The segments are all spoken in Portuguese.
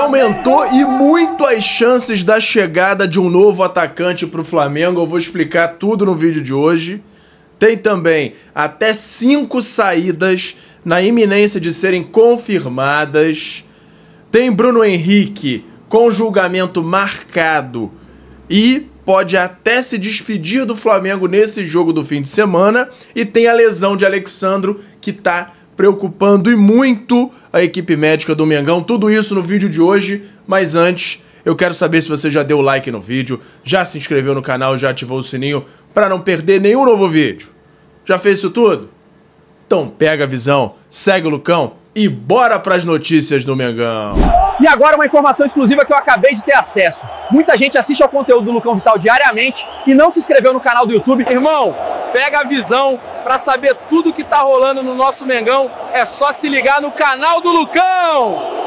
aumentou e muito as chances da chegada de um novo atacante para o Flamengo. Eu vou explicar tudo no vídeo de hoje. Tem também até 5 saídas na iminência de serem confirmadas. Tem Bruno Henrique com julgamento marcado e pode até se despedir do Flamengo nesse jogo do fim de semana. E tem a lesão de Alex Sandro, que está preocupando e muito a equipe médica do Mengão. Tudo isso no vídeo de hoje, mas antes eu quero saber se você já deu o like no vídeo, já se inscreveu no canal, já ativou o sininho para não perder nenhum novo vídeo. Já fez isso tudo? Então pega a visão, segue o Lucão e bora para as notícias do Mengão. E agora uma informação exclusiva que eu acabei de ter acesso. Muita gente assiste ao conteúdo do Lucão Vital diariamente e não se inscreveu no canal do YouTube. Irmão, pega a visão para saber tudo que tá rolando no nosso Mengão. É só se ligar no canal do Lucão!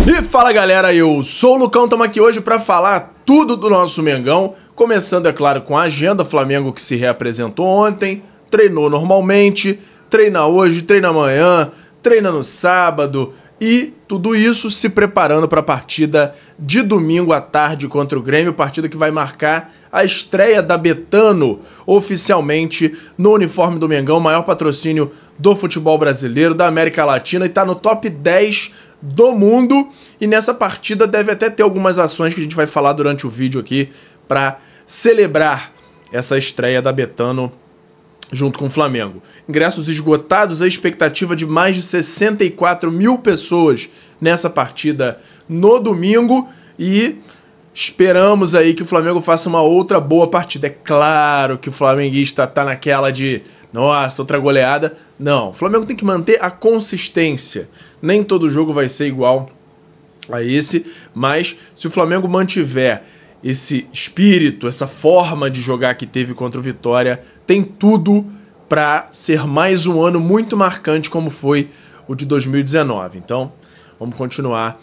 E fala galera, eu sou o Lucão, estamos aqui hoje para falar tudo do nosso Mengão. Começando, é claro, com a agenda. Flamengo que se reapresentou ontem, treinou normalmente, treina hoje, treina amanhã, treina no sábado. E tudo isso se preparando para a partida de domingo à tarde contra o Grêmio, partida que vai marcar a estreia da Betano oficialmente no uniforme do Mengão, maior patrocínio do futebol brasileiro, da América Latina, e está no top 10 do mundo. E nessa partida deve até ter algumas ações que a gente vai falar durante o vídeo aqui para celebrar essa estreia da Betano junto com o Flamengo. Ingressos esgotados, a expectativa de mais de 64 mil pessoas nessa partida no domingo e esperamos aí que o Flamengo faça uma outra boa partida. É claro que o flamenguista tá naquela de, nossa, outra goleada. Não, o Flamengo tem que manter a consistência. Nem todo jogo vai ser igual a esse, mas se o Flamengo mantiver esse espírito, essa forma de jogar que teve contra o Vitória, tem tudo para ser mais um ano muito marcante como foi o de 2019. Então, vamos continuar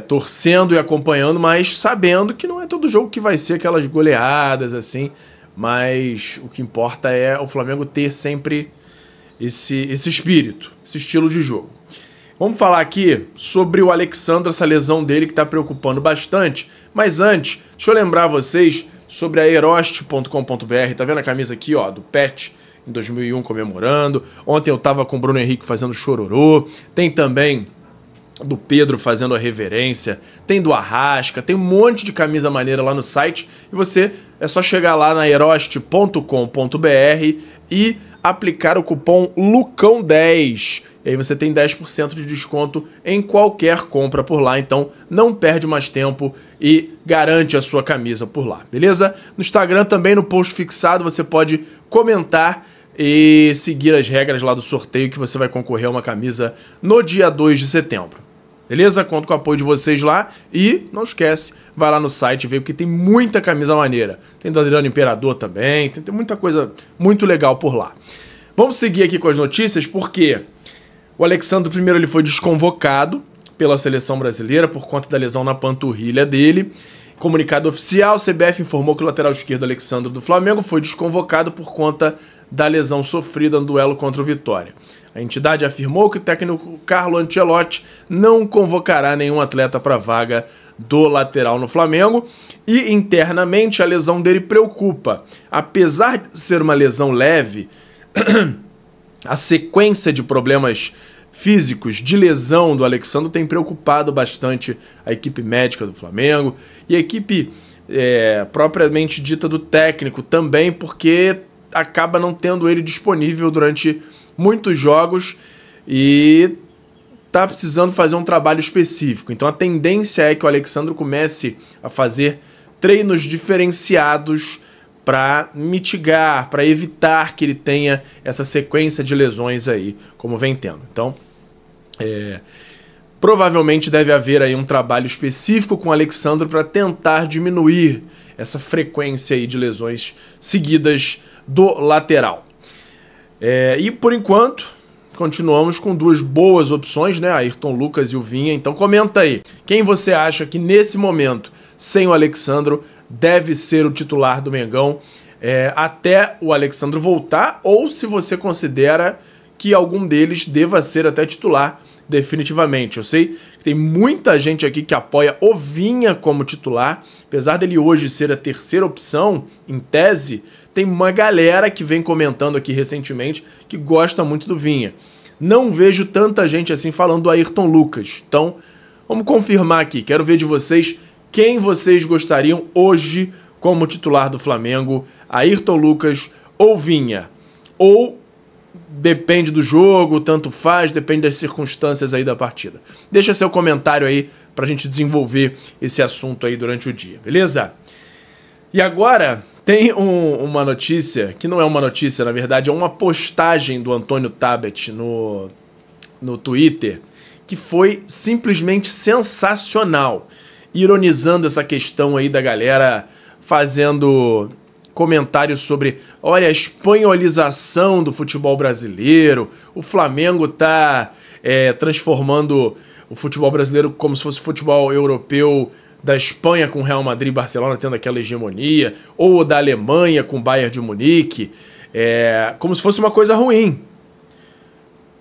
torcendo e acompanhando, mas sabendo que não é todo jogo que vai ser aquelas goleadas assim, mas o que importa é o Flamengo ter sempre esse espírito, esse estilo de jogo. Vamos falar aqui sobre o Alex Sandro, essa lesão dele que está preocupando bastante. Mas antes, deixa eu lembrar vocês sobre a Eroste.com.br. Tá vendo a camisa aqui, ó, do Pet em 2001 comemorando. Ontem eu tava com o Bruno Henrique fazendo chororô. Tem também do Pedro fazendo a reverência. Tem do Arrasca. Tem um monte de camisa maneira lá no site. E você é só chegar lá na Eroste.com.br e aplicar o cupom LUCÃO10. E aí você tem 10% de desconto em qualquer compra por lá. Então não perde mais tempo e garante a sua camisa por lá, beleza? No Instagram também, no post fixado, você pode comentar e seguir as regras lá do sorteio que você vai concorrer a uma camisa no dia 2 de setembro. Beleza? Conto com o apoio de vocês lá e não esquece, vai lá no site e vê, porque tem muita camisa maneira. Tem do Adriano Imperador também, tem muita coisa muito legal por lá. Vamos seguir aqui com as notícias, porque o Alex Sandro, primeiro, ele foi desconvocado pela seleção brasileira por conta da lesão na panturrilha dele. Comunicado oficial, CBF informou que o lateral esquerdo Alex Sandro do Flamengo foi desconvocado por conta da lesão sofrida no duelo contra o Vitória. A entidade afirmou que o técnico Carlo Ancelotti não convocará nenhum atleta para a vaga do lateral no Flamengo e internamente a lesão dele preocupa. Apesar de ser uma lesão leve, a sequência de problemas físicos de lesão do Alex Sandro tem preocupado bastante a equipe médica do Flamengo e a equipe propriamente dita do técnico também, porque acaba não tendo ele disponível durante muitos jogos e tá precisando fazer um trabalho específico. Então a tendência é que o Alex Sandro comece a fazer treinos diferenciados para mitigar, para evitar que ele tenha essa sequência de lesões aí, como vem tendo. Então, provavelmente deve haver aí um trabalho específico com o Alex Sandro para tentar diminuir essa frequência aí de lesões seguidas do lateral. E por enquanto, continuamos com duas boas opções, né? Ayrton Lucas e o Vinha. Então comenta aí, quem você acha que nesse momento, sem o Alex Sandro, deve ser o titular do Mengão até o Alex Sandro voltar, ou se você considera que algum deles deva ser até titular definitivamente. Eu sei que tem muita gente aqui que apoia o Vinha como titular, apesar dele hoje ser a terceira opção, em tese, tem uma galera que vem comentando aqui recentemente que gosta muito do Vinha. Não vejo tanta gente assim falando do Ayrton Lucas. Então, vamos confirmar aqui. Quero ver de vocês quem vocês gostariam hoje como titular do Flamengo, Ayrton Lucas ou Vinha. Ou depende do jogo, tanto faz, depende das circunstâncias aí da partida. Deixa seu comentário aí pra gente desenvolver esse assunto aí durante o dia, beleza? E agora tem uma notícia, que não é uma notícia, na verdade, é uma postagem do Antônio Tabet no Twitter, que foi simplesmente sensacional, ironizando essa questão aí da galera fazendo comentários sobre, olha, a espanholização do futebol brasileiro, o Flamengo tá transformando o futebol brasileiro como se fosse futebol europeu da Espanha com Real Madrid e Barcelona tendo aquela hegemonia, ou da Alemanha com Bayern de Munique, como se fosse uma coisa ruim.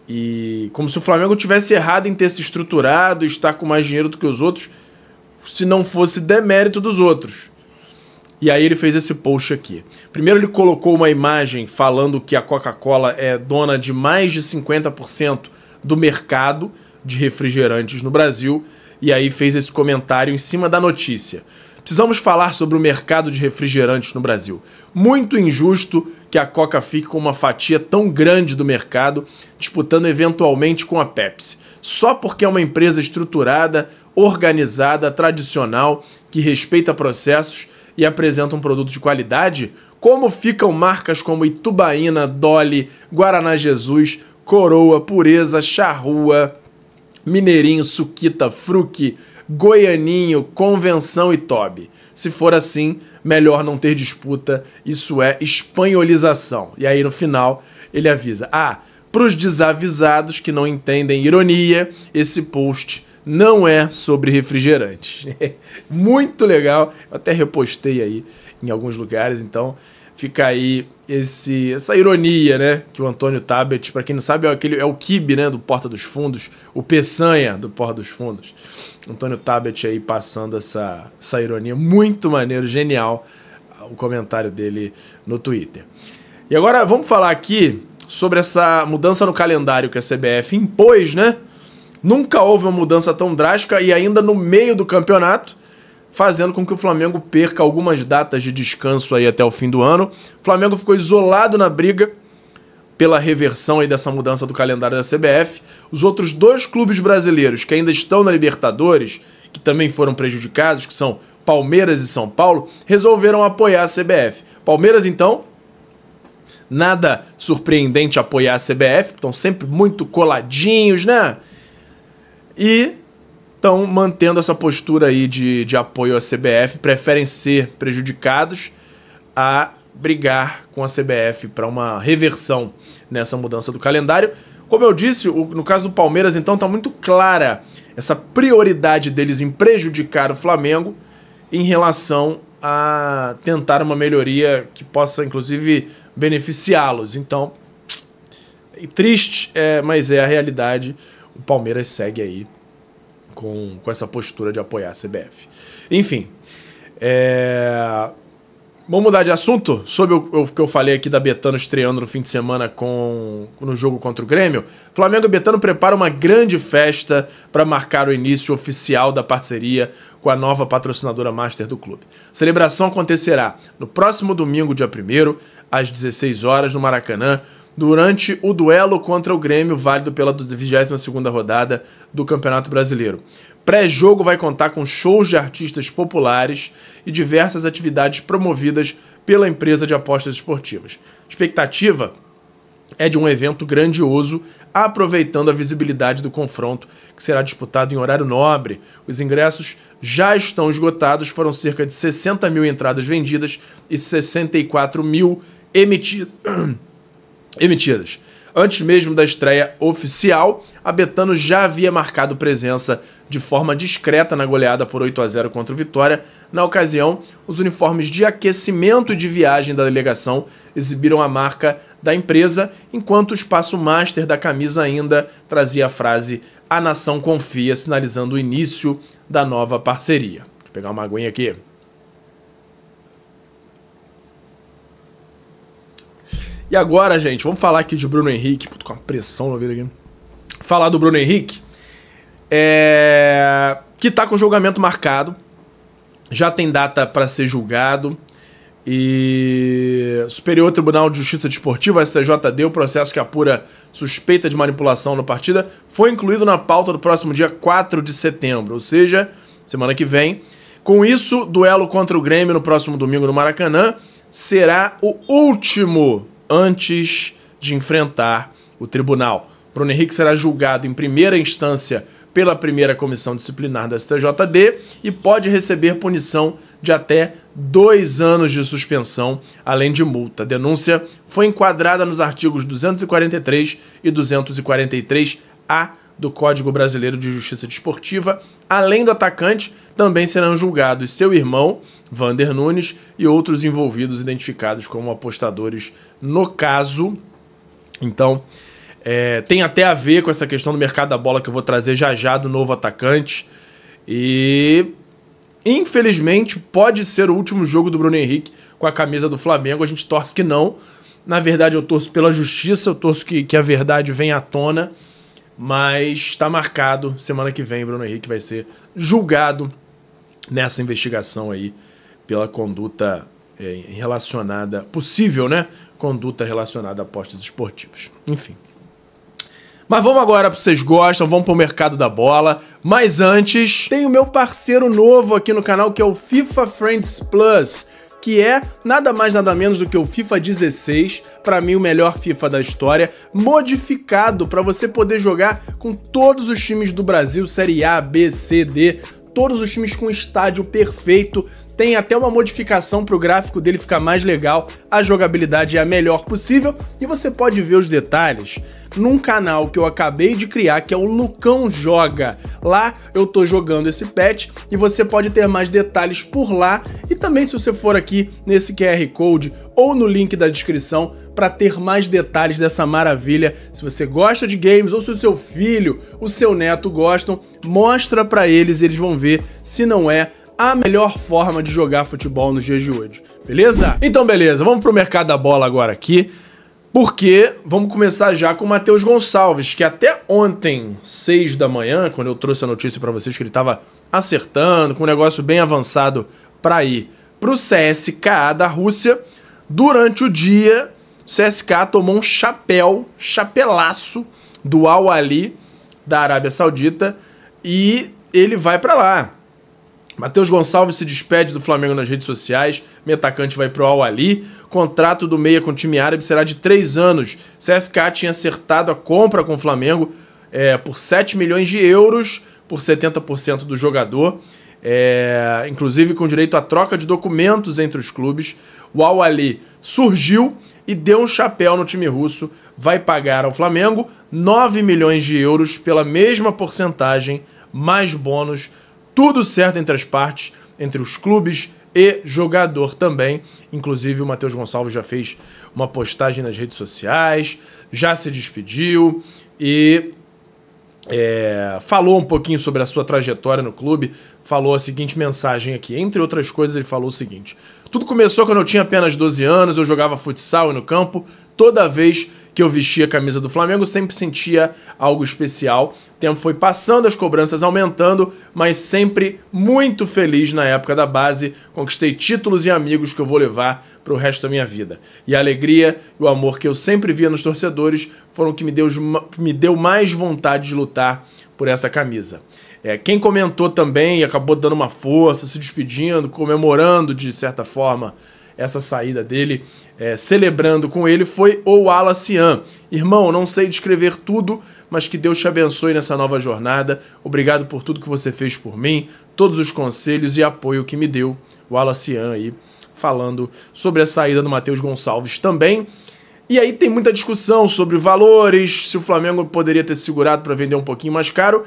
E como se o Flamengo tivesse errado em ter se estruturado e estar com mais dinheiro do que os outros, se não fosse demérito dos outros. E aí ele fez esse post aqui. Primeiro ele colocou uma imagem falando que a Coca-Cola é dona de mais de 50% do mercado de refrigerantes no Brasil, e aí fez esse comentário em cima da notícia. Precisamos falar sobre o mercado de refrigerantes no Brasil. Muito injusto que a Coca fique com uma fatia tão grande do mercado, disputando eventualmente com a Pepsi. Só porque é uma empresa estruturada, organizada, tradicional, que respeita processos e apresenta um produto de qualidade, como ficam marcas como Itubaína, Dolly, Guaraná Jesus, Coroa, Pureza, Charrua, Mineirinho, Suquita, Fruc, Goianinho, Convenção e Toby. Se for assim, melhor não ter disputa, isso é espanholização. E aí no final ele avisa, para os desavisados que não entendem ironia, esse post não é sobre refrigerante. Muito legal, eu até repostei aí em alguns lugares, então fica aí essa ironia, né, que o Antônio Tabet, para quem não sabe, é o Kibe, né, do Porta dos Fundos, o Peçanha do Porta dos Fundos. Antônio Tabet aí passando essa ironia, muito maneiro, genial, o comentário dele no Twitter. E agora vamos falar aqui sobre essa mudança no calendário que a CBF impôs, né? Nunca houve uma mudança tão drástica e ainda no meio do campeonato, fazendo com que o Flamengo perca algumas datas de descanso aí até o fim do ano. O Flamengo ficou isolado na briga pela reversão aí dessa mudança do calendário da CBF. Os outros dois clubes brasileiros que ainda estão na Libertadores, que também foram prejudicados, que são Palmeiras e São Paulo, resolveram apoiar a CBF. Palmeiras, então, nada surpreendente apoiar a CBF, estão sempre muito coladinhos, né? E estão mantendo essa postura aí de apoio à CBF, preferem ser prejudicados a brigar com a CBF para uma reversão nessa mudança do calendário. Como eu disse, no caso do Palmeiras, então, está muito clara essa prioridade deles em prejudicar o Flamengo em relação a tentar uma melhoria que possa, inclusive, beneficiá-los. Então, triste, mas é a realidade. O Palmeiras segue aí com essa postura de apoiar a CBF. Enfim, vamos mudar de assunto sobre o que eu falei aqui da Betano estreando no fim de semana no jogo contra o Grêmio. Flamengo e Betano preparam uma grande festa para marcar o início oficial da parceria com a nova patrocinadora master do clube. A celebração acontecerá no próximo domingo, dia 1º, às 16 horas, no Maracanã, durante o duelo contra o Grêmio, válido pela 22ª rodada do Campeonato Brasileiro. Pré-jogo vai contar com shows de artistas populares e diversas atividades promovidas pela empresa de apostas esportivas. A expectativa é de um evento grandioso, aproveitando a visibilidade do confronto, que será disputado em horário nobre. Os ingressos já estão esgotados, foram cerca de 60 mil entradas vendidas e 64 mil emitidas. Antes mesmo da estreia oficial, a Betano já havia marcado presença de forma discreta na goleada por 8-0 contra o Vitória. Na ocasião, os uniformes de aquecimento e de viagem da delegação exibiram a marca da empresa, enquanto o espaço master da camisa ainda trazia a frase a nação confia, sinalizando o início da nova parceria. Deixa eu pegar uma aguinha aqui. E agora, gente, vamos falar aqui de Bruno Henrique. Puta, com uma pressão no ouvido aqui. Falar do Bruno Henrique, que tá com julgamento marcado. Já tem data para ser julgado. E Superior Tribunal de Justiça Desportiva, STJD, o processo que apura suspeita de manipulação na partida, foi incluído na pauta do próximo dia 4 de setembro, ou seja, semana que vem. Com isso, duelo contra o Grêmio no próximo domingo no Maracanã será o último antes de enfrentar o tribunal. Bruno Henrique será julgado em primeira instância pela primeira comissão disciplinar da STJD e pode receber punição de até 2 anos de suspensão, além de multa. A denúncia foi enquadrada nos artigos 243 e 243-A do Código Brasileiro de Justiça Desportiva. Além do atacante, também serão julgados seu irmão, Vander Nunes, e outros envolvidos identificados como apostadores no caso. Então, tem até a ver com essa questão do mercado da bola que eu vou trazer já do novo atacante. E, infelizmente, pode ser o último jogo do Bruno Henrique com a camisa do Flamengo. A gente torce que não. Na verdade, eu torço pela justiça, eu torço que a verdade venha à tona. Mas está marcado, semana que vem, Bruno Henrique vai ser julgado nessa investigação aí pela conduta relacionada, possível, né? Conduta relacionada a apostas esportivas. Enfim. Mas vamos agora, se vocês gostam, vamos para o mercado da bola. Mas antes, tem o meu parceiro novo aqui no canal, que é o FIFA Friends Plus, que é nada mais nada menos do que o FIFA 16, para mim o melhor FIFA da história, modificado para você poder jogar com todos os times do Brasil, Série A, B, C, D, todos os times com estádio perfeito. Tem até uma modificação para o gráfico dele ficar mais legal, a jogabilidade é a melhor possível e você pode ver os detalhes num canal que eu acabei de criar, que é o Lucão Joga. Lá eu tô jogando esse patch e você pode ter mais detalhes por lá e também se você for aqui nesse QR Code ou no link da descrição para ter mais detalhes dessa maravilha. Se você gosta de games ou se o seu filho, o seu neto gostam, mostra para eles e eles vão ver se não é a melhor forma de jogar futebol nos dias de hoje, beleza? Então beleza, vamos pro mercado da bola agora aqui, porque vamos começar já com o Matheus Gonçalves, que até ontem, 6 da manhã, quando eu trouxe a notícia para vocês que ele estava acertando, com um negócio bem avançado para ir pro CSKA da Rússia, durante o dia, o CSKA tomou um chapelaço do Al Ahly da Arábia Saudita e ele vai para lá. Matheus Gonçalves se despede do Flamengo nas redes sociais, meio atacante vai pro Al Ahly, contrato do meia com o time árabe será de 3 anos. CSKA tinha acertado a compra com o Flamengo por 7 milhões de euros por 70% do jogador, inclusive com direito à troca de documentos entre os clubes. O Al Ahly surgiu e deu um chapéu no time russo, vai pagar ao Flamengo 9 milhões de euros pela mesma porcentagem, mais bônus. Tudo certo entre as partes, entre os clubes e jogador também. Inclusive o Matheus Gonçalves já fez uma postagem nas redes sociais, já se despediu e falou um pouquinho sobre a sua trajetória no clube, falou a seguinte mensagem aqui. Entre outras coisas, ele falou o seguinte: tudo começou quando eu tinha apenas 12 anos, eu jogava futsal no campo. Toda vez que eu vestia a camisa do Flamengo, sempre sentia algo especial. O tempo foi passando, as cobranças aumentando, mas sempre muito feliz na época da base. Conquistei títulos e amigos que eu vou levar para o resto da minha vida. E a alegria e o amor que eu sempre via nos torcedores foram o que me deu mais vontade de lutar por essa camisa. Quem comentou também e acabou dando uma força, se despedindo, comemorando de certa forma essa saída dele, celebrando com ele, foi o Alacian. Irmão, não sei descrever tudo, mas que Deus te abençoe nessa nova jornada. Obrigado por tudo que você fez por mim, todos os conselhos e apoio que me deu. O Alacian aí falando sobre a saída do Matheus Gonçalves também. E aí tem muita discussão sobre valores, se o Flamengo poderia ter segurado para vender um pouquinho mais caro.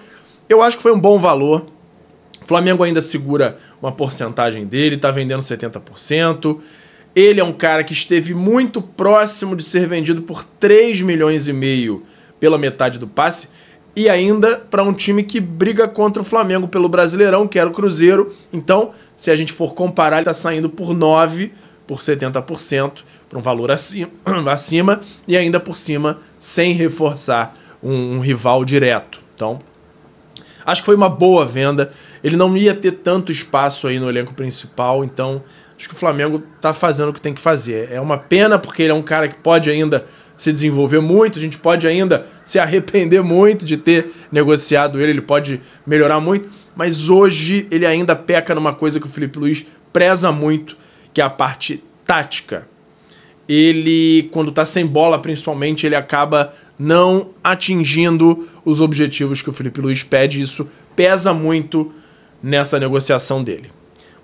Eu acho que foi um bom valor. O Flamengo ainda segura uma porcentagem dele, está vendendo 70%. Ele é um cara que esteve muito próximo de ser vendido por 3 milhões e meio pela metade do passe. e ainda para um time que briga contra o Flamengo pelo Brasileirão, que era o Cruzeiro. Então, se a gente for comparar, ele está saindo por 9, por 70%, por um valor acima, e ainda por cima, sem reforçar um rival direto. Então, acho que foi uma boa venda. Ele não ia ter tanto espaço aí no elenco principal, então acho que o Flamengo está fazendo o que tem que fazer. É uma pena, porque ele é um cara que pode ainda se desenvolver muito, a gente pode ainda se arrepender muito de ter negociado ele pode melhorar muito, mas hoje ele ainda peca numa coisa que o Felipe Luiz preza muito, que é a parte tática. Ele, quando tá sem bola principalmente, ele acaba não atingindo os objetivos que o Felipe Luiz pede, isso pesa muito nessa negociação dele.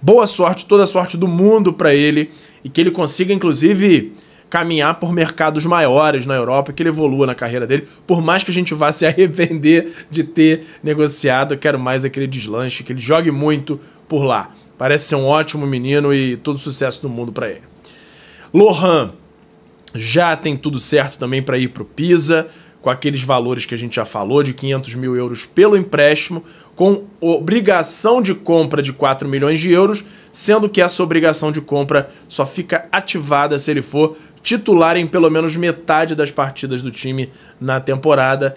Boa sorte, toda a sorte do mundo para ele, e que ele consiga, inclusive, caminhar por mercados maiores na Europa, que ele evolua na carreira dele. Por mais que a gente vá se arrepender de ter negociado, eu quero mais aquele deslanche, que ele jogue muito por lá. Parece ser um ótimo menino e todo sucesso do mundo para ele. Lohan já tem tudo certo também para ir para o Pisa, com aqueles valores que a gente já falou, de 500 mil euros pelo empréstimo, com obrigação de compra de 4 milhões de euros, sendo que essa obrigação de compra só fica ativada se ele for titular em pelo menos metade das partidas do time na temporada.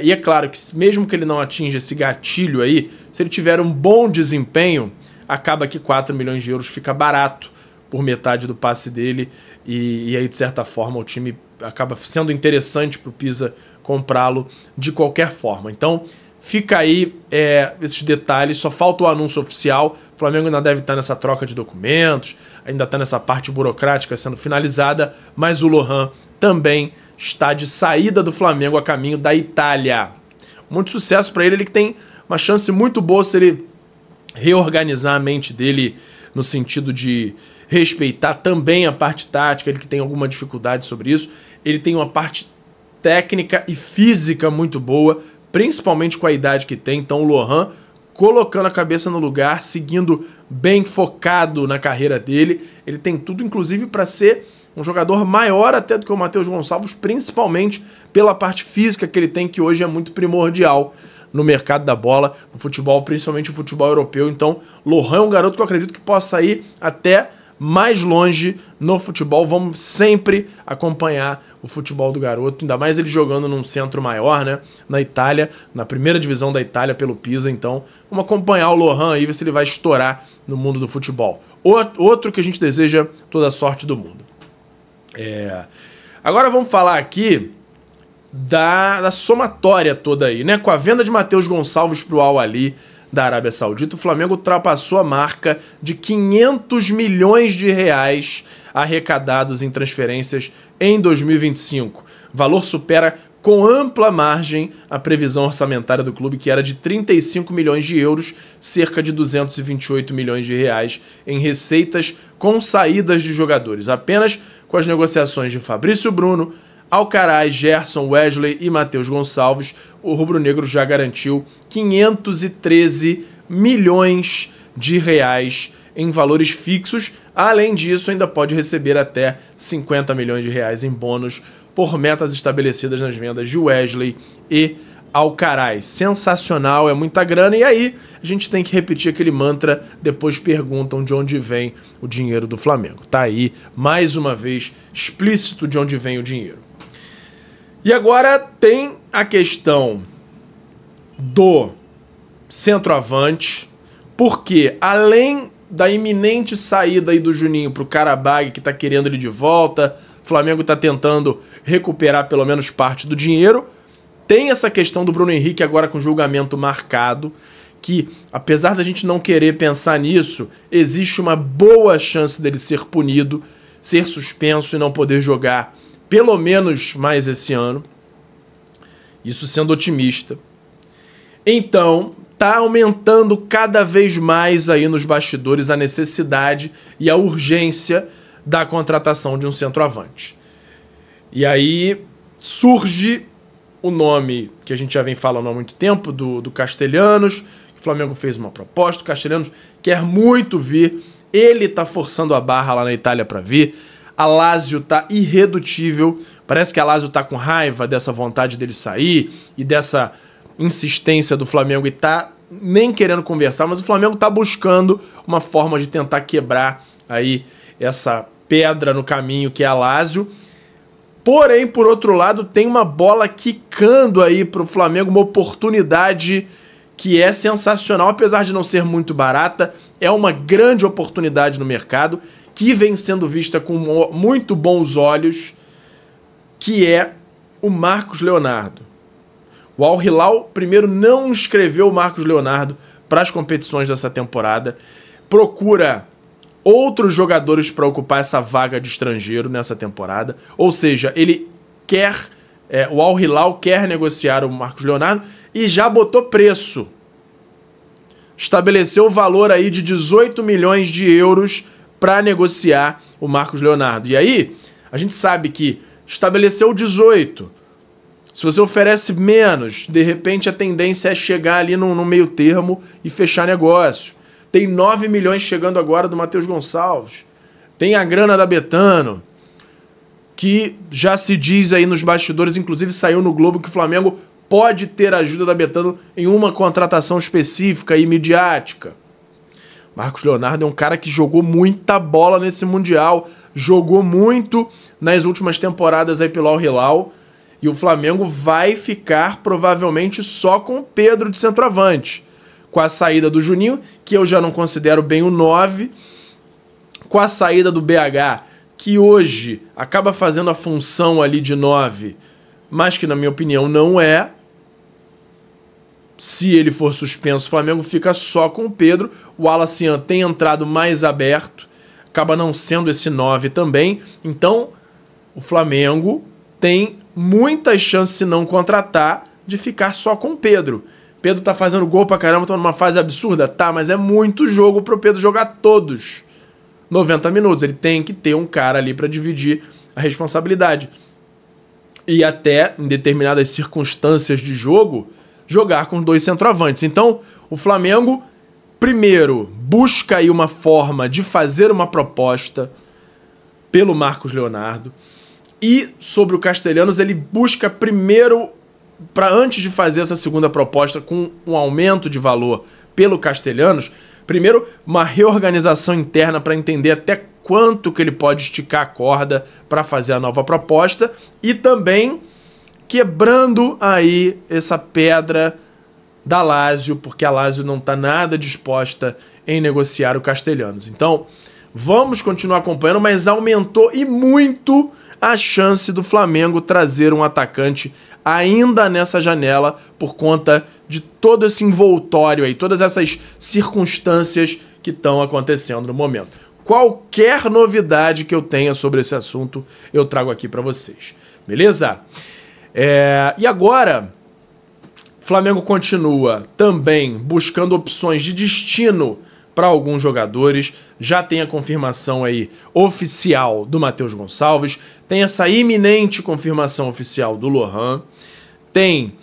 E é claro que mesmo que ele não atinja esse gatilho aí, se ele tiver um bom desempenho, acaba que 4 milhões de euros fica barato por metade do passe dele, e aí de certa forma o time acaba sendo interessante para o Pisa comprá-lo de qualquer forma. Então fica aí esses detalhes, só falta o anúncio oficial. O Flamengo ainda deve estar nessa troca de documentos, ainda está nessa parte burocrática sendo finalizada, mas o Lohan também está de saída do Flamengo a caminho da Itália. Muito sucesso para ele, ele que tem uma chance muito boa se ele reorganizar a mente dele no sentido de respeitar também a parte tática, ele que tem alguma dificuldade sobre isso. Ele tem uma parte técnica e física muito boa, principalmente com a idade que tem. Então o Lohan colocando a cabeça no lugar, seguindo bem focado na carreira dele. Ele tem tudo, inclusive, para ser um jogador maior até do que o Matheus Gonçalves, principalmente pela parte física que ele tem, que hoje é muito primordial no mercado da bola, no futebol, principalmente o futebol europeu. Então, Lohan é um garoto que eu acredito que possa ir até mais longe no futebol. Vamos sempre acompanhar o futebol do garoto, ainda mais ele jogando num centro maior, né, na Itália, na primeira divisão da Itália pelo Pisa. Então, vamos acompanhar o Lohan aí, ver se ele vai estourar no mundo do futebol. Outro que a gente deseja toda a sorte do mundo. Agora vamos falar aqui da somatória toda aí, né? Com a venda de Matheus Gonçalves para o Al-Ahly da Arábia Saudita, o Flamengo ultrapassou a marca de 500 milhões de reais arrecadados em transferências em 2025. O valor supera com ampla margem a previsão orçamentária do clube, que era de 35 milhões de euros, cerca de 228 milhões de reais em receitas com saídas de jogadores. Apenas com as negociações de Fabrício Bruno, Alcaraz, Gerson, Wesley e Matheus Gonçalves, o rubro-negro já garantiu 513 milhões de reais em valores fixos. Além disso, ainda pode receber até 50 milhões de reais em bônus por metas estabelecidas nas vendas de Wesley e Alcaraz. Sensacional, é muita grana. E aí a gente tem que repetir aquele mantra, depois perguntam de onde vem o dinheiro do Flamengo. Tá aí, mais uma vez, explícito de onde vem o dinheiro. E agora tem a questão do centroavante, porque além da iminente saída aí do Juninho para o Karabag, que está querendo ele de volta, o Flamengo está tentando recuperar pelo menos parte do dinheiro, tem essa questão do Bruno Henrique agora com julgamento marcado, que apesar da gente não querer pensar nisso, existe uma boa chance dele ser punido, ser suspenso e não poder jogar pelo menos mais esse ano, isso sendo otimista. Então, tá aumentando cada vez mais aí nos bastidores a necessidade e a urgência da contratação de um centroavante. E aí surge o nome que a gente já vem falando há muito tempo, do Castellanos. O Flamengo fez uma proposta, o Castellanos quer muito vir, ele tá forçando a barra lá na Itália para vir. A Lazio tá irredutível Parece que a Lazio tá com raiva dessa vontade dele sair e dessa insistência do Flamengo e tá nem querendo conversar, mas o Flamengo tá buscando uma forma de tentar quebrar aí essa pedra no caminho que é a Lazio. Porém, por outro lado, tem uma bola quicando aí pro Flamengo, uma oportunidade que é sensacional, apesar de não ser muito barata, é uma grande oportunidade no mercado, que vem sendo vista com muito bons olhos, que é o Marcos Leonardo. O Al Hilal, primeiro, não inscreveu o Marcos Leonardo para as competições dessa temporada, procura outros jogadores para ocupar essa vaga de estrangeiro nessa temporada, ou seja, ele quer, o Al Hilal quer negociar o Marcos Leonardo e já botou preço. Estabeleceu o valor aí de 18 milhões de euros para negociar o Marcos Leonardo. E aí, a gente sabe que estabeleceu 18. Se você oferece menos, de repente a tendência é chegar ali no meio termo e fechar negócio. Tem 9 milhões chegando agora do Matheus Gonçalves. Tem a grana da Betano, que já se diz aí nos bastidores, inclusive saiu no Globo, que o Flamengo pode ter a ajuda da Betano em uma contratação específica e midiática. Marcos Leonardo é um cara que jogou muita bola nesse Mundial, jogou muito nas últimas temporadas aí pelo Al Hilal, e o Flamengo vai ficar provavelmente só com o Pedro de centroavante, com a saída do Juninho, que eu já não considero bem o 9, com a saída do BH, que hoje acaba fazendo a função ali de 9, mas que na minha opinião não é. Se ele for suspenso, o Flamengo fica só com o Pedro. O Alacian tem entrado mais aberto, acaba não sendo esse 9 também. Então, o Flamengo tem muitas chances, se não contratar, de ficar só com o Pedro. Pedro tá fazendo gol pra caramba, tá numa fase absurda? Tá, mas é muito jogo pro Pedro jogar todos 90 minutos. Ele tem que ter um cara ali pra dividir a responsabilidade. E até, em determinadas circunstâncias de jogo, jogar com 2 centroavantes. Então, o Flamengo, primeiro, busca aí uma forma de fazer uma proposta pelo Marcos Leonardo. E sobre o Castellanos, ele busca primeiro, antes de fazer essa segunda proposta com um aumento de valor pelo Castellanos, primeiro uma reorganização interna para entender até quanto que ele pode esticar a corda para fazer a nova proposta e também quebrando aí essa pedra da Lazio, porque a Lazio não está nada disposta em negociar o Castellanos. Então, vamos continuar acompanhando, mas aumentou e muito a chance do Flamengo trazer um atacante ainda nessa janela por conta de todo esse envoltório aí, todas essas circunstâncias que estão acontecendo no momento. Qualquer novidade que eu tenha sobre esse assunto, eu trago aqui para vocês. Beleza? E agora, o Flamengo continua também buscando opções de destino para alguns jogadores. Já tem a confirmação aí oficial do Matheus Gonçalves, tem essa iminente confirmação oficial do Lohan, tem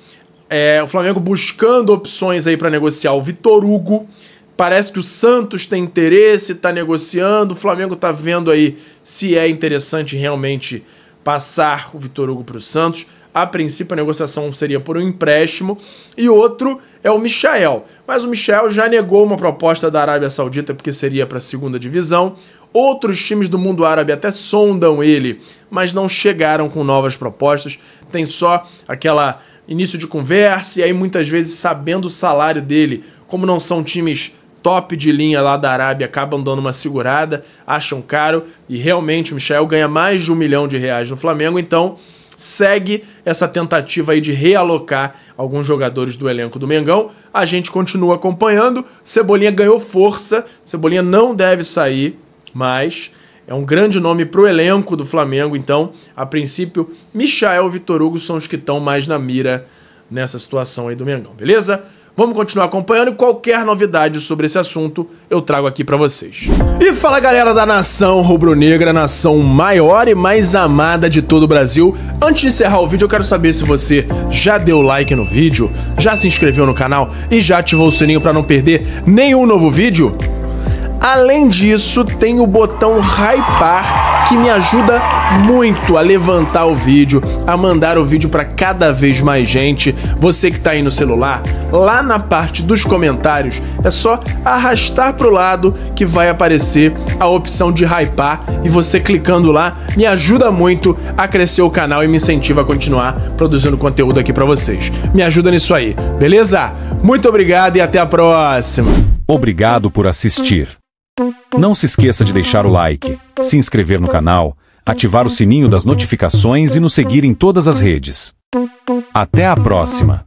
o Flamengo buscando opções aí para negociar o Vitor Hugo. Parece que o Santos tem interesse, está negociando, o Flamengo está vendo aí se é interessante realmente passar o Vitor Hugo para o Santos. A princípio a negociação seria por um empréstimo. E outro é o Michael. Mas o Michael já negou uma proposta da Arábia Saudita porque seria para a segunda divisão. Outros times do mundo árabe até sondam ele, mas não chegaram com novas propostas. Tem só aquela início de conversa e aí muitas vezes, sabendo o salário dele, como não são times top de linha lá da Arábia, acabam dando uma segurada, acham caro e realmente o Michael ganha mais de R$1 milhão no Flamengo, então segue essa tentativa aí de realocar alguns jogadores do elenco do Mengão. A gente continua acompanhando. Cebolinha ganhou força, Cebolinha não deve sair, mas é um grande nome para o elenco do Flamengo. Então, a princípio, Michael e Vitor Hugo são os que estão mais na mira nessa situação aí do Mengão, beleza? Vamos continuar acompanhando e qualquer novidade sobre esse assunto eu trago aqui pra vocês. E fala galera da nação rubro-negra, nação maior e mais amada de todo o Brasil. Antes de encerrar o vídeo eu quero saber se você já deu like no vídeo, já se inscreveu no canal e já ativou o sininho pra não perder nenhum novo vídeo. Além disso, tem o botão hypar, que me ajuda muito a levantar o vídeo, a mandar o vídeo para cada vez mais gente. Você que tá aí no celular, lá na parte dos comentários, é só arrastar pro lado que vai aparecer a opção de hypar, e você clicando lá me ajuda muito a crescer o canal e me incentiva a continuar produzindo conteúdo aqui para vocês. Me ajuda nisso aí, beleza? Muito obrigado e até a próxima. Obrigado por assistir. Não se esqueça de deixar o like, se inscrever no canal, ativar o sininho das notificações e nos seguir em todas as redes. Até a próxima!